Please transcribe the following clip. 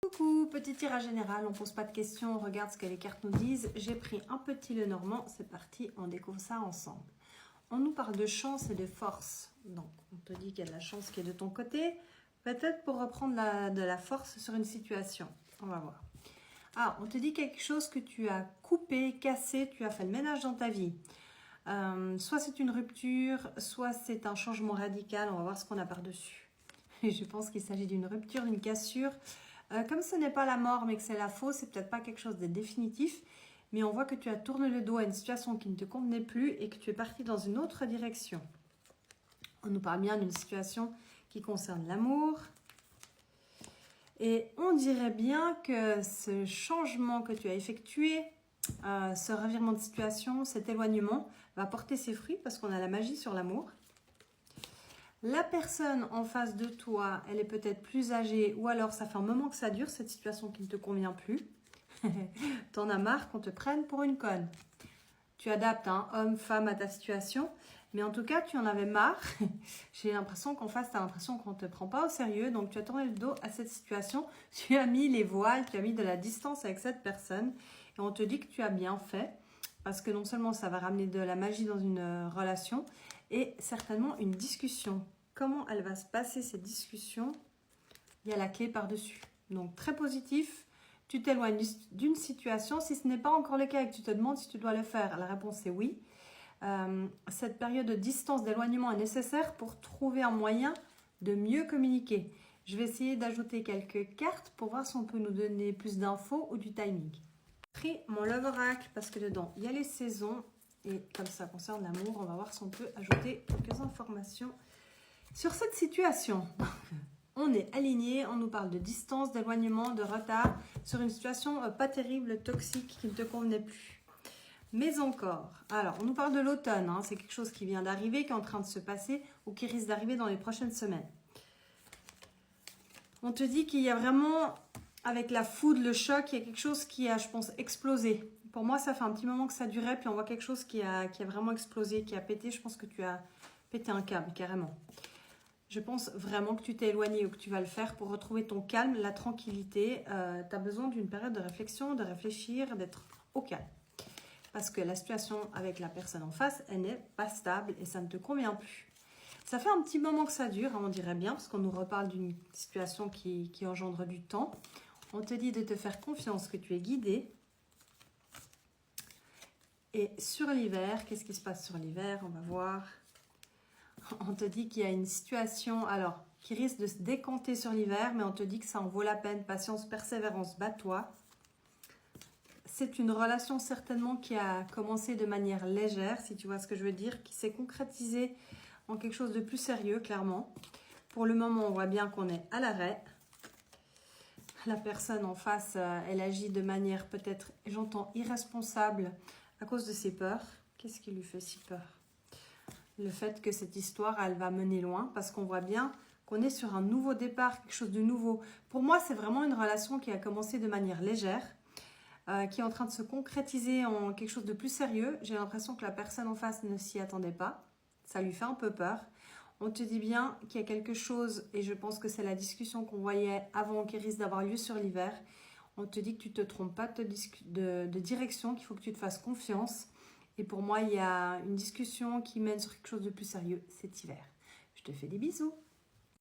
Coucou, petit tirage général, on pose pas de questions, on regarde ce que les cartes nous disent. J'ai pris un petit Lenormand, c'est parti, on découvre ça ensemble. On nous parle de chance et de force. Donc, on te dit qu'il y a de la chance qui est de ton côté, peut-être pour reprendre de la force sur une situation. On va voir. Ah, on te dit quelque chose que tu as coupé, cassé, tu as fait le ménage dans ta vie. Soit c'est une rupture, soit c'est un changement radical, on va voir ce qu'on a par-dessus. Et je pense qu'il s'agit d'une rupture, d'une cassure. Comme ce n'est pas la mort mais que c'est la fausse, c'est peut-être pas quelque chose de définitif, mais on voit que tu as tourné le dos à une situation qui ne te convenait plus et que tu es parti dans une autre direction. On nous parle bien d'une situation qui concerne l'amour. Et on dirait bien que ce changement que tu as effectué, ce revirement de situation, cet éloignement, va porter ses fruits parce qu'on a la magie sur l'amour. La personne en face de toi, elle est peut-être plus âgée ou alors ça fait un moment que ça dure, cette situation qui ne te convient plus. T'en as marre qu'on te prenne pour une conne. Tu adaptes homme, femme à ta situation, mais en tout cas, tu en avais marre. J'ai l'impression qu'en face, tu as l'impression qu'on ne te prend pas au sérieux, donc tu as tourné le dos à cette situation. Tu as mis les voiles, tu as mis de la distance avec cette personne et on te dit que tu as bien fait parce que non seulement ça va ramener de la magie dans une relation, et certainement une discussion. Comment elle va se passer cette discussion? Il y a la clé par-dessus. Donc très positif, tu t'éloignes d'une situation. Si ce n'est pas encore le cas et que tu te demandes si tu dois le faire, la réponse est oui. Cette période de distance, d'éloignement est nécessaire pour trouver un moyen de mieux communiquer. Je vais essayer d'ajouter quelques cartes pour voir si on peut nous donner plus d'infos ou du timing. J'ai pris mon Love Oracle parce que dedans, il y a les saisons. Et comme ça concerne l'amour, on va voir si on peut ajouter quelques informations sur cette situation. On est aligné, on nous parle de distance, d'éloignement, de retard, sur une situation pas terrible, toxique, qui ne te convenait plus. Mais encore, alors on nous parle de l'automne, c'est quelque chose qui vient d'arriver, qui est en train de se passer ou qui risque d'arriver dans les prochaines semaines. On te dit qu'il y a vraiment, avec la foudre, le choc, il y a quelque chose qui a, je pense, explosé. Pour moi, ça fait un petit moment que ça durait, puis on voit quelque chose qui a vraiment explosé, qui a pété. Je pense que tu as pété un câble, carrément. Je pense vraiment que tu t'es éloigné ou que tu vas le faire pour retrouver ton calme, la tranquillité. Tu as besoin d'une période de réflexion, de réfléchir, d'être au calme. Parce que la situation avec la personne en face, elle n'est pas stable et ça ne te convient plus. Ça fait un petit moment que ça dure, on dirait bien, parce qu'on nous reparle d'une situation qui engendre du temps. On te dit de te faire confiance, que tu es guidé. Et sur l'hiver, qu'est-ce qui se passe sur l'hiver? On va voir. On te dit qu'il y a une situation alors qui risque de se décanter sur l'hiver, mais on te dit que ça en vaut la peine. Patience, persévérance, bats-toi. C'est une relation certainement qui a commencé de manière légère, si tu vois ce que je veux dire, qui s'est concrétisée en quelque chose de plus sérieux, clairement. Pour le moment, on voit bien qu'on est à l'arrêt. La personne en face, elle agit de manière peut-être, j'entends, irresponsable à cause de ses peurs. Qu'est-ce qui lui fait si peur? Le fait que cette histoire, elle va mener loin, parce qu'on voit bien qu'on est sur un nouveau départ, quelque chose de nouveau. Pour moi, c'est vraiment une relation qui a commencé de manière légère, qui est en train de se concrétiser en quelque chose de plus sérieux. J'ai l'impression que la personne en face ne s'y attendait pas. Ça lui fait un peu peur. On te dit bien qu'il y a quelque chose, et je pense que c'est la discussion qu'on voyait avant qui risque d'avoir lieu sur l'hiver. On te dit que tu ne te trompes pas de direction, qu'il faut que tu te fasses confiance. Et pour moi, il y a une discussion qui mène sur quelque chose de plus sérieux cet hiver. Je te fais des bisous.